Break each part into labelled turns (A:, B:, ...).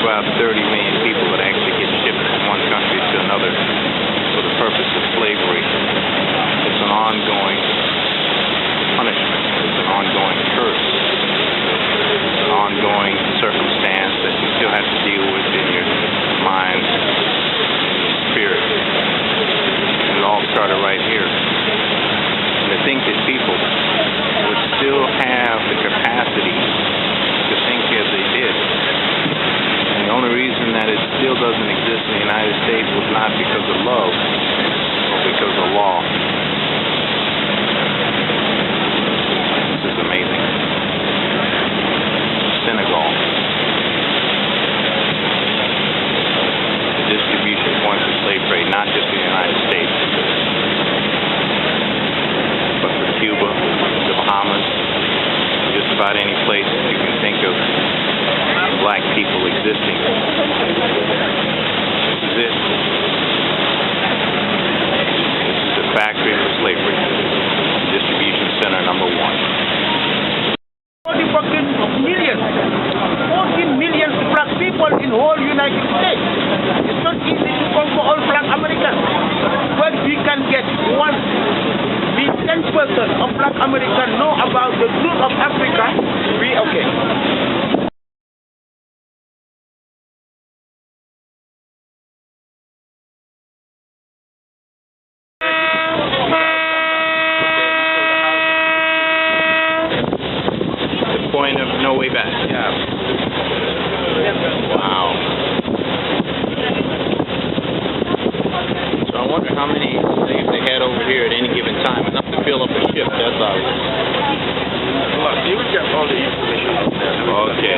A: about 30 million people that actually get shipped from one country to another for the purpose of slavery. It's an ongoing punishment. It's an ongoing curse. It's an ongoing circumstance that you still have to deal with in your mind and your spirit. And it all started right here. And to think that people would still have the capacity to think as they did. And the only reason that it still doesn't exist in the United States was not because of love, but because of law. This is amazing. Senegal. The distribution point for slave trade, not just in the United States, but for Cuba, the Bahamas, just about any place that you can think of black people existing. This is it. This is the factory for slavery. Distribution center number 1.
B: 40 million. 14 million black people in whole United States. It's not easy to conquer all black Americans. But we can get 10% of black Americans know about the truth of Africa, we okay.
A: The point of no way back. Yeah. Wow. So I wonder how many slaves they had over here at any given time. Enough to fill up a ship, that's all.
B: Look, you get all the information out there.
A: Okay.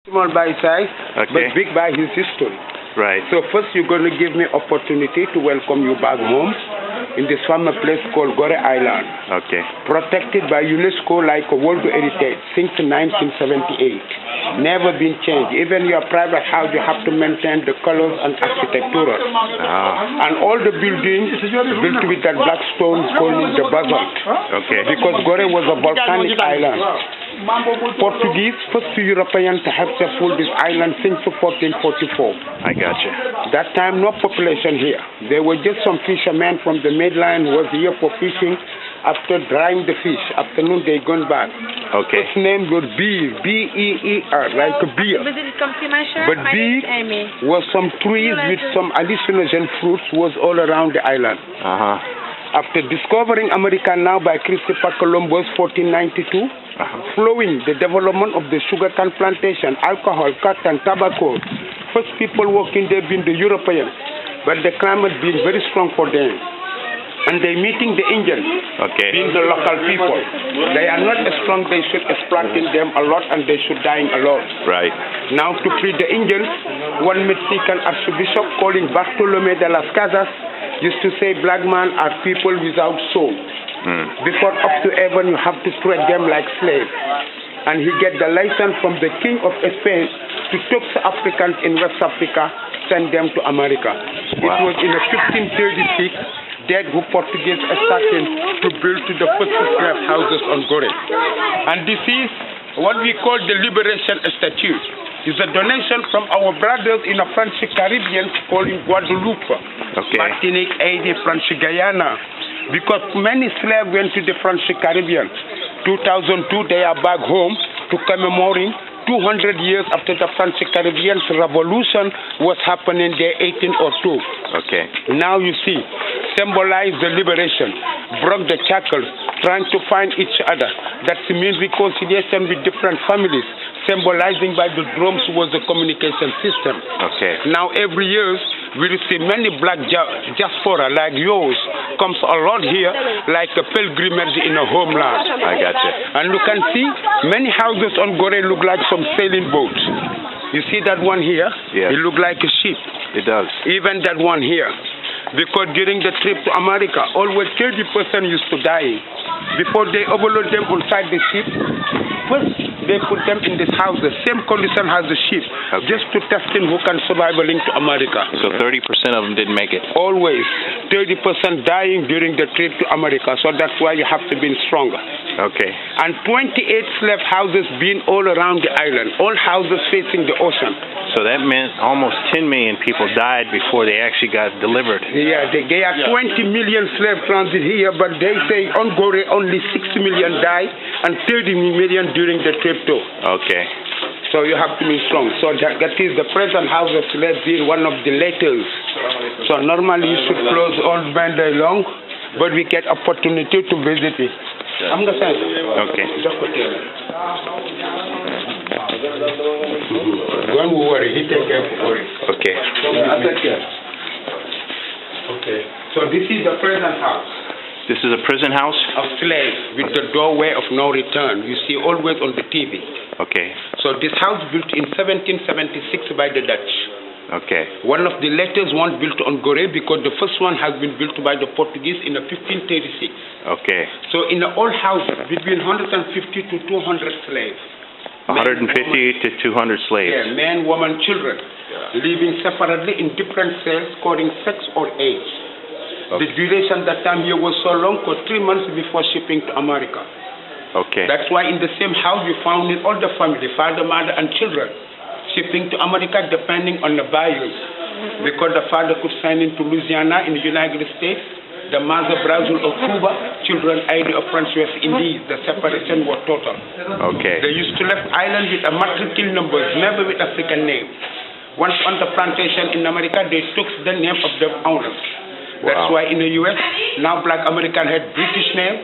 B: Small by size,
A: Okay.
B: but big by his history.
A: Right.
B: So first you're going to give me opportunity to welcome you back home in this famous place called Goree Island.
A: Okay.
B: Protected by UNESCO like a World Heritage since 1978. Never been changed. Even your private house, you have to maintain the colors and architecture. And all the buildings built with that black stone called the basalt.
A: Okay.
B: Because Goree was a volcanic island. Portuguese, first European to have settled this island since 1444.
A: I gotcha.
B: That time, no population here. There were just some fishermen from the mainland who was here for fishing. After drying the fish, afternoon they gone back.
A: Okay.
B: First name was Beer, B-E-E-R, like a beer. But beer was some trees with some hallucinogen fruits was all around the island. After discovering America now by Christopher Columbus, 1492, following the development of the sugarcane plantation, alcohol, cotton, tobacco, first people working there being the Europeans, but the climate being very strong for them. And they meeting the Indians, being the local people. They are not as strong, they should exploiting them a lot and they should dying a lot.
A: Right.
B: Now to free the Indians, one Mexican archbishop calling Bartolome de las Casas used to say black men are people without soul. Before up to heaven you have to treat them like slaves. And he get the license from the king of Spain to take Africans in West Africa, send them to America. It was in 1536 that who Portuguese started to build to the first slave houses on Goree. And this is what we call the Liberation Statute. It's a donation from our brothers in the French Caribbean called Guadeloupe, Martinique, Haiti, French Guyana. Because many slaves went to the French Caribbean. 2002 they are back home to commemorating 200 years after the French Caribbean Revolution was happening there, 1802. Now you see, symbolize the liberation, broke the shackles, trying to find each other. That means reconciliation with different families, symbolizing by the drums was the communication system. Now every year, we receive many black diaspora like yours comes a lot here like a pilgrimage in a homeland.
A: I gotcha.
B: And you can see many houses on Goree look like some sailing boats. You see that one here?
A: Yeah.
B: It look like a sheep.
A: It does.
B: Even that one here. Because during the trip to America, always 30% used to die. Before they overload them inside the ship, first they put them in this house, the same condition as the ship, just to test in who can survive a link to America.
A: So 30% of them didn't make it.
B: Always 30% dying during the trip to America. So that's why you have to be stronger.
A: Okay.
B: And 28 slave houses being all around the island, all houses facing the ocean.
A: So that meant almost 10 million people died before they actually got delivered.
B: Yeah, they are 20 million slave transit here, but they say on Goree only 6 million died and 30 million during the trip too.
A: Okay.
B: So you have to be strong. So that is the present house of slaves being one of the latest. So normally you should close all band day long, but we get opportunity to visit it. I'm going to say.
A: Okay.
B: Don't worry, he take care of it.
A: Okay.
B: I take care. Okay. So this is the present house.
A: This is a prison house?
B: Of slaves with the doorway of no return. You see always on the TV.
A: Okay.
B: So this house built in 1776 by the Dutch.
A: Okay.
B: One of the latest ones built on Goree because the first one has been built by the Portuguese in 1536.
A: Okay.
B: So in the old house, between 150 to 200 slaves.
A: 150 to 200 slaves.
B: Yeah, men, women, children, living separately in different cells according sex or age. Okay. The duration that time here was so long, for 3 months before shipping to America.
A: Okay.
B: That's why in the same house we found in all the family, father, mother, and children, shipping to America depending on the bayous. Because the father could sign into Louisiana in the United States, the mother Brazil or Cuba, children either of French West Indies. The separation was total.
A: Okay.
B: They used to left island with a matricule numbers, never with African name. Once on the plantation in America, they took the name of the owners. That's why in the U.S., now black American had British name,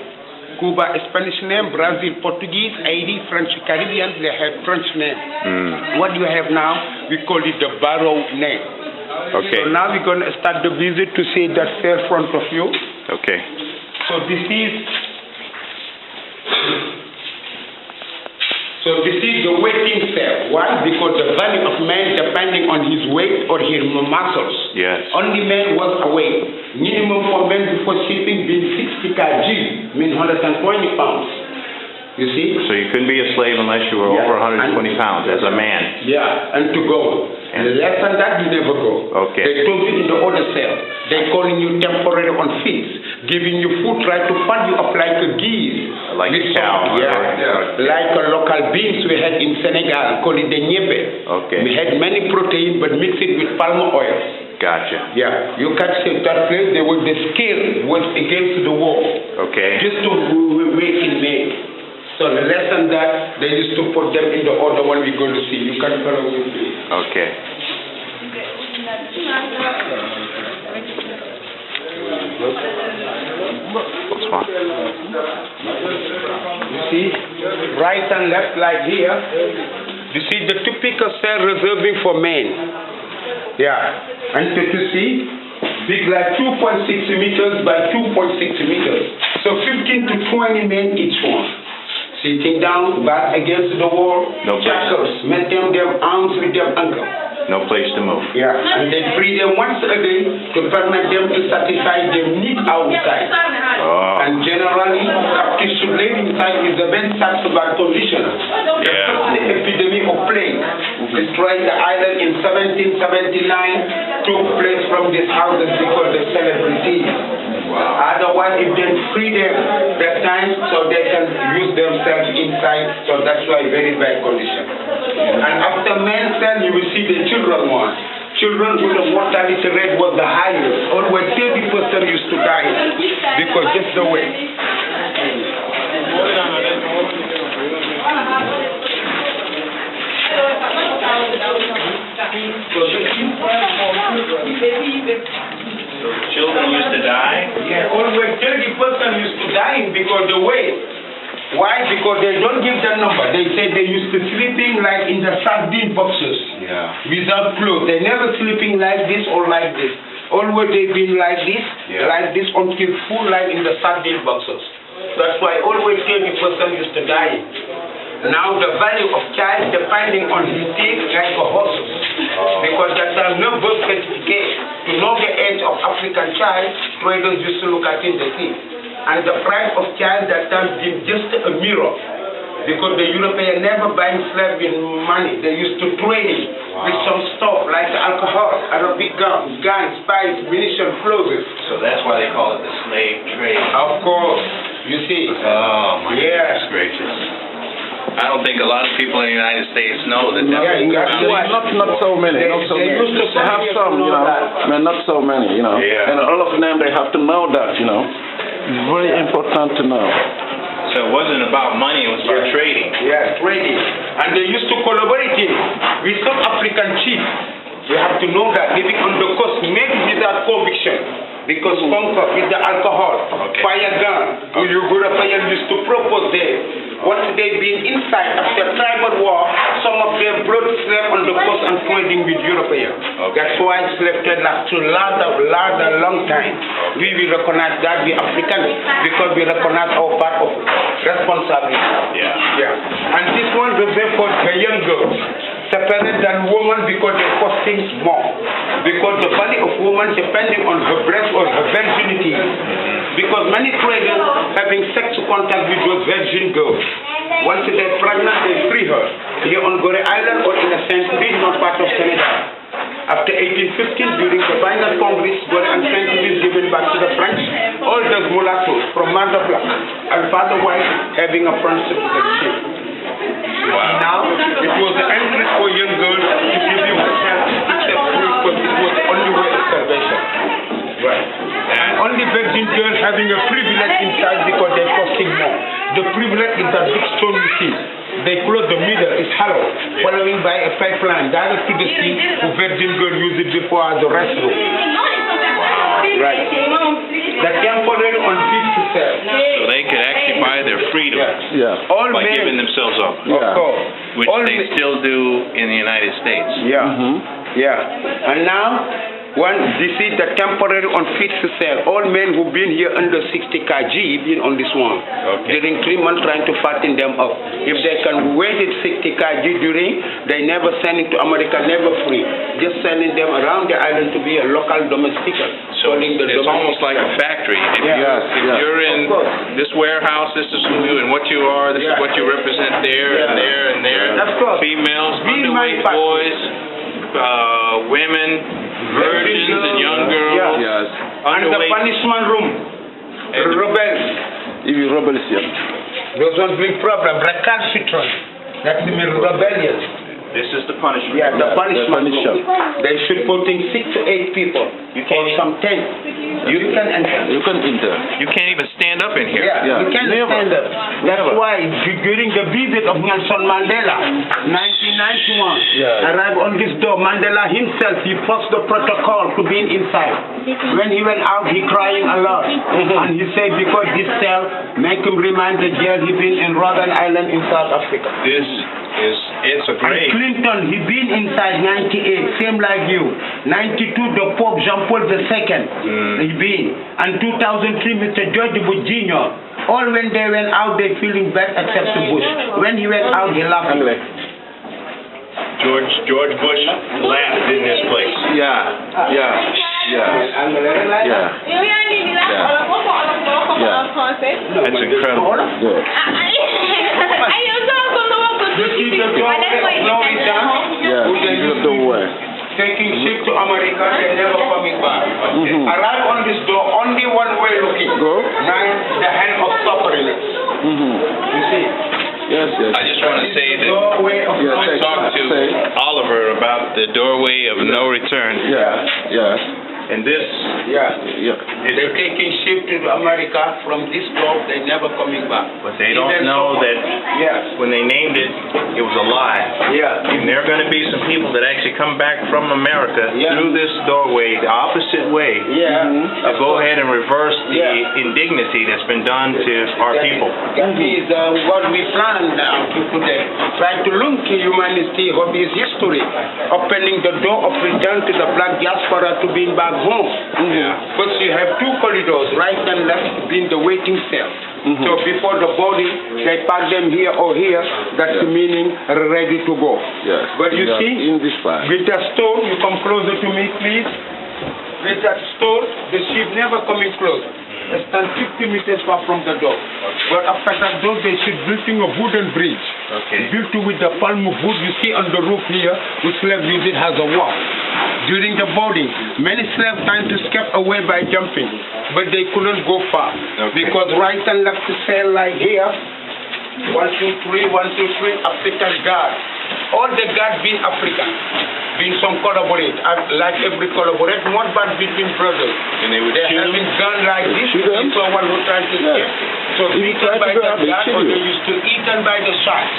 B: Cuba Spanish name, Brazil Portuguese, Haiti French Caribbean, they had French name. What you have now, we call it the Barrow name.
A: Okay.
B: So now we're going to start the visit to see that fair front of you.
A: Okay.
B: So this is the waiting cell. Why? Because the value of man depending on his weight or his muscles.
A: Yes.
B: Only man was awake. Minimum for men before shipping being 60 kg, means 120 pounds. You see?
A: So you couldn't be a slave unless you were over 120 pounds as a man.
B: Yeah, and to go. And less than that, you never go.
A: Okay.
B: They told you in the other cell. They calling you temporary on feet, giving you food, try to fund you up like a geese.
A: Like a cow.
B: Like a local beans we had in Senegal, called it the nyebe.
A: Okay.
B: We had many protein, but mix it with palm oil.
A: Gotcha.
B: Yeah. You catch that place, the scale was against the wall.
A: Okay.
B: Just to wait in May. So less than that, they used to put them in the order when we're going to see. You can follow me, please.
A: Okay. What's wrong?
B: You see, right and left like here. You see the typical cell reserving for men. Yeah. And to see, big like 2.6 meters by 2.6 meters. So 15 to 20 men each one. Sitting down, back against the wall, shackles, maintain their arms with their ankle.
A: No place to move.
B: Yeah, and they free them once a day to permit them to satisfy their need outside. And generally, captives should live inside with the best bad conditions. The first epidemic of plague destroyed the island in 1779 took place from these houses because the celebrities. Otherwise, if they free them, their time, so they can use themselves inside. So that's why very bad condition. And after men's cell, you will see the children one. Children with the mortality rate was the highest. Always 30% used to die because just the way.
A: Children used to die?
B: Yeah, always 30% used to die because the weight. Why? Because they don't give the number. They say they used to sleeping like in the sardine boxes.
A: Yeah.
B: Without clothes. They never sleeping like this or like this. Always they've been like this until full like in the sardine boxes. That's why always 30% used to die. Now the value of child depending on his teeth like a horse. Because there are no birth certificate. To know the age of African child, traders used to look at in the teeth. And the price of child that time being just a mirror. Because the Europeans never buying slave with money. They used to trade it with some stuff like alcohol, Arabic guns, spice, munition, clothes.
C: So that's why they call it the slave trade.
B: Of course, you see.
C: Oh, my goodness gracious. I don't think a lot of people in the United States know that.
D: Not so many. Not so many. They have some, you know, but not so many, you know.
C: Yeah.
D: And all of them, they have to know that, you know. It's very important to know.
C: So it wasn't about money, it was about trading.
B: Yeah, trading. And they used to collaborate with some African chiefs. We have to know that living on the coast, maybe without conviction. Because conquer with the alcohol, fire gun, Europeans used to propose there. Once they've been inside after tribal war, some of them brought slave on the coast and trading with Europeans. That's why slave trade lasts to a long time. We will recognize that we Africans because we recognize our part of responsibility. Yeah. And this one reserved for the young girls, separate than women because they cost things more. Because the value of woman depending on her breast or her virginity. Because many traders having sexual contact with those virgin girls. Once they're pregnant, they free her. Here on Goree Island or in a Saint-Louis, not part of Senegal. After 1815, during the Final Congress, Goree and Saint-Louis given back to the French, all those mulattoes from mother black and father white having a friendship with the chief. Now, it was the entrance for young girls to give you herself except free because it was the only way of salvation. Right. And only virgin girls having a privilege inside because they're costing more. The privilege is that big stone you see. They close the middle, it's hollow, following by a pipeline direct to the sea. The virgin girl use it before as a restroom. Right. The temporary on feet to sell.
C: So they could actually buy their freedom
B: All
C: by
B: men,
C: giving themselves up.
B: Of course.
C: Which they still do in the United States.
B: And now, this is the temporary on feet to sell. All men who've been here under 60 kg been on this one. During 3 months trying to fatten them up. If they can wait it 60 kg during, they never send it to America, never free. Just sending them around the island to be a local domestic.
C: So it's almost like a factory. If you're in this warehouse, this is who you and what you are, this is what you represent there and there and there. Females, underweight boys, women, virgins and young girls.
B: And the punishment room. Rebels.
D: Even rebels,
B: Those ones big problem. Recalcitrant. That means rebellion.
C: This is the punishment.
B: The punishment room. They should put in 6 to 8 people.
C: You can't
B: some 10. You can enter.
D: You can enter.
C: You can't even stand up in here.
B: You can't stand up. That's why during the visit of Nelson Mandela, 1991, arrived on this door, Mandela himself, he forced the protocol to be inside. When he went out, he crying a lot. And he said because this cell make him remind the jail he been in Rhode Island in South Africa.
C: It's a great.
B: And Clinton, he been inside 98, same like you. 92, the Pope Jean-Paul II, he been. And 2003, Mr. George Bush Jr. All when they went out, they feeling bad except the Bush. When he went out, he laughed.
C: George Bush laughed in this place. That's incredible.
B: Taking ship to America, they never coming back. Arrive on this door, only one way looking. Now the hand of suffering. You see?
C: I just want to say that I talked to Oliver about the doorway of no return. And this,
B: they're taking ship to America from this door, they never coming back.
C: But they don't know that when they named it, it was a lie. And there are going to be some people that actually come back from America through this doorway, the opposite way, to go ahead and reverse the indignity that's been done to our people.
B: That is what we plan now to today. Try to link humanity of his history, opening the door of return to the black diaspora to bring back home.
C: Yeah.
B: But you have two corridors, right and left, being the waiting cell. So before the body, they pack them here or here. That's the meaning ready to go.
D: Yes.
B: But you see,
D: in this part.
B: with the store, you come closer to me, please. With that store, the sheep never coming close. They stand 50 meters far from the door. But after that door, they should building a wooden bridge. Built with the palm of wood you see on the roof here, which slaves use it as a wall. During the boarding, many slaves tried to escape away by jumping, but they couldn't go far. Because right and left cell like here, 1, 2, 3, 1, 2, 3, African guard. All the guards being African, being some collaborate, like every collaborate, not bad between brothers.
C: And they would shoot
B: having
C: them?
B: gun like this, someone who tries to escape. So eaten by the guard, or they used to eaten by the sharks.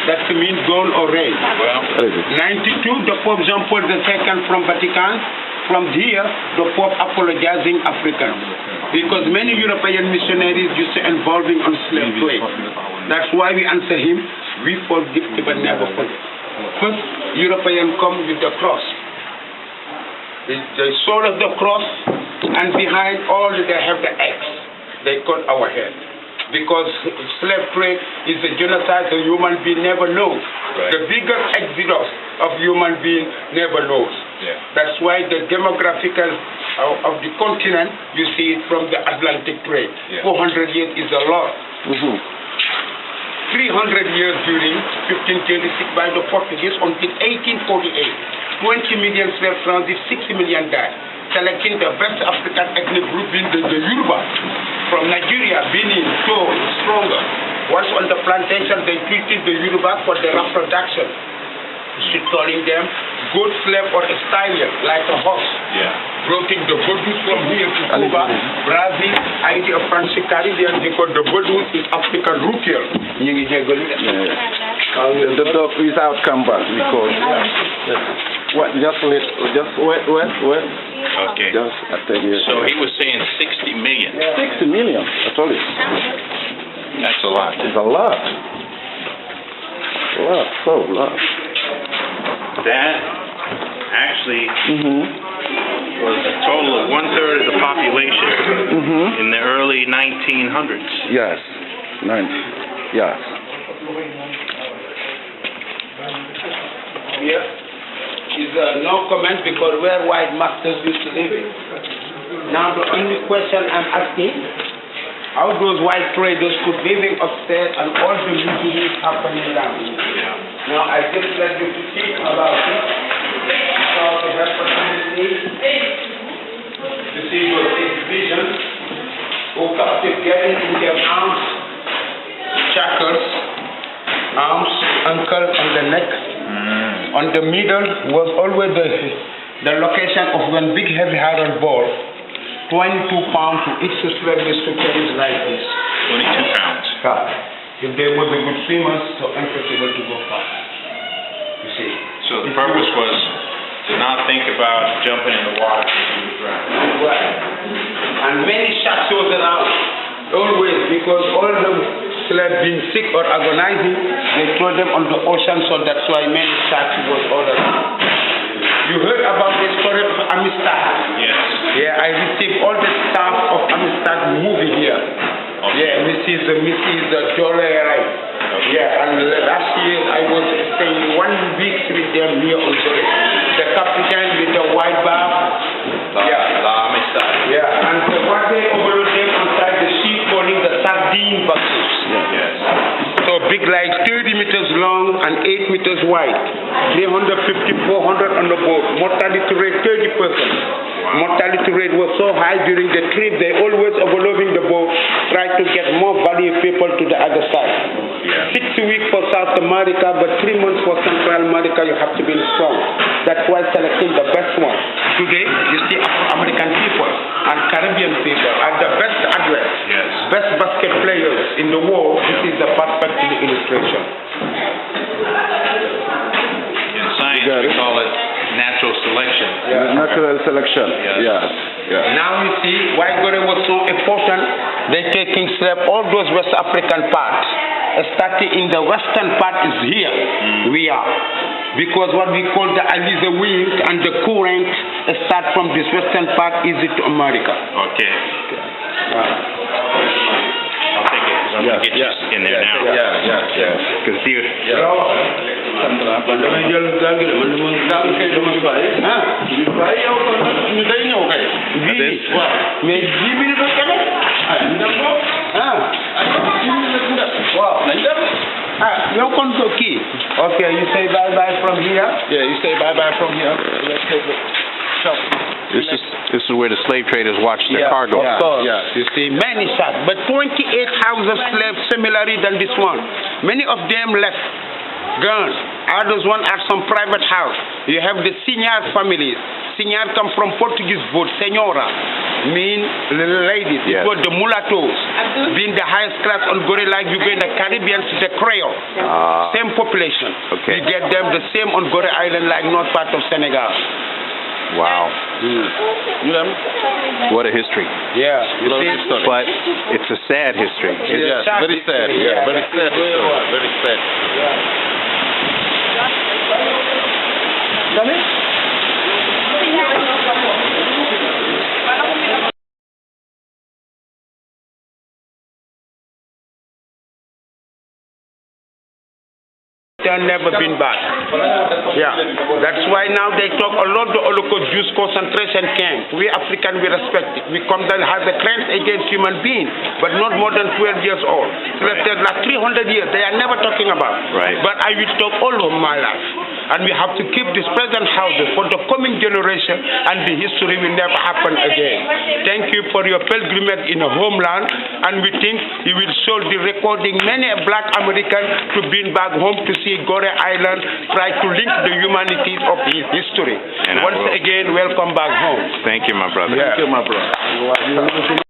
B: That means gold or red.
C: Well,
B: 92, the Pope Jean Paul II from Vatican. From here, the Pope apologizing Africans. Because many European missionaries used to involving on slave trade. That's why we answer him, we forgive but never forget. First, European come with the cross. The sword of the cross, and behind all they have the X. They cut our head. Because slave trade is a genocide the human being never knows.
C: Right.
B: The biggest exodus of human being never knows.
C: Yeah.
B: That's why the demographical of the continent, you see it from the Atlantic trade.
C: Yeah.
B: 400 years is a lot. 300 years during 1536 by the Portuguese until 1848. 20 million slaves transit, 60 million died. Selecting the best African ethnic group in the Yoruba. From Nigeria, Benin, so stronger. Once on the plantation, they treated the Yoruba for their reproduction. Calling them goat slave or a stallion, like a horse.
C: Yeah.
B: Broughting the Bedouins from here to Cuba, Brazil, Haiti, or France, Caribbean, because the Bedouins is African rookie.
D: The dog without canvas, because what? Just wait.
C: Okay.
D: Just I tell you.
C: So he was saying 60 million.
D: 60 million. I told you.
C: That's a lot.
D: It's a lot. So a lot.
C: That actually was a total of 1/3 of the population in the early 1900s.
D: Yes. 90. Yes.
B: Here is no comment because where white masters used to live. Now the only question I'm asking, how those white traders could living upstairs and all the mutinies happening down. Now I just let you to think about it. So the opportunity to see those exhibitions who captive getting in their arms, shackles, arms, ankle, and the neck. On the middle was always the location of when big heavy iron ball, 22 pounds to each slave used to carry like this.
C: 22 pounds.
B: If they were the good swimmers, so impossible to go fast. You see.
C: So the purpose was to not think about jumping in the water to drown.
B: Right. And many sharks was around, always, because all the slaves being sick or agonizing, they throw them on the ocean, so that's why many sharks was all around. You heard about the story of Amistad?
C: Yes.
B: Yeah, I received all the staff of Amistad movie here.
C: Okay.
B: Yeah, Mrs. Jolie, right?
C: Okay.
B: Yeah, and last year I was staying 1 week with them here on Goree. The captain with the white bar.
C: La Amistad.
B: Yeah, and what they overload them inside the ship calling the sardine boxes.
C: Yes.
B: So big like 30 meters long and 8 meters wide. 350, 400 on the boat. Mortality rate 30%. Mortality rate was so high during the trip, they always overloading the boat, try to get more valuable people to the other side.
C: Yeah.
B: 6 weeks for South America, but 3 months for Central America, you have to be strong. That's why selecting the best one. Today, you see Afro-American people and Caribbean people are the best athletes, best basket players in the world. This is the perfect illustration.
C: In science, we call it natural selection.
D: Natural selection.
C: Yes.
B: Now you see why Goree was so important. They taking slave all those West African parts. Starting in the western part is here. We are. Because what we call the Aliza wind and the current start from this western part, easy to America.
C: Okay. I'll take it, because I'm going to get you in there now.
A: Because you...
B: Okay, you say bye-bye from here?
D: Yeah, you say bye-bye from here. Let's take the shop.
A: This is where the slave traders watch their cargo.
B: Of course.
D: Yeah.
B: You see, many shops, but 28 houses of slaves similarly than this one. Many of them left guns. Others one at some private house. You have the senior families. Senior come from Portuguese word, senora, mean ladies.
A: Yes.
B: It was the mulattoes, being the highest class on Goree, like you go in the Caribbean to the Creole. Same population.
A: Okay.
B: You get them the same on Goree Island, like north part of Senegal.
A: Wow.
D: You know?
A: What a history.
B: Yeah. You
D: Love
B: see?
D: this story.
A: But it's a sad history.
D: Yes, very sad. Yeah, very sad story. Very sad.
B: They have never been back. Yeah, that's why now they talk a lot of Holocaust Jews concentration camp. We African, we respect it. We come down has a crime against human beings, but not more than 12 years old. Like 300 years, they are never talking about.
A: Right.
B: But I will talk all of my life. And we have to keep this present houses for the coming generation, and the history will never happen again. Thank you for your pilgrimage in a homeland, and we think you will show the recording many black Americans to bring back home to see Goree Island, try to link the humanities of his history.
A: And
B: once again, welcome back home.
A: Thank you, my brother.
B: Yeah.
D: Thank you, my brother.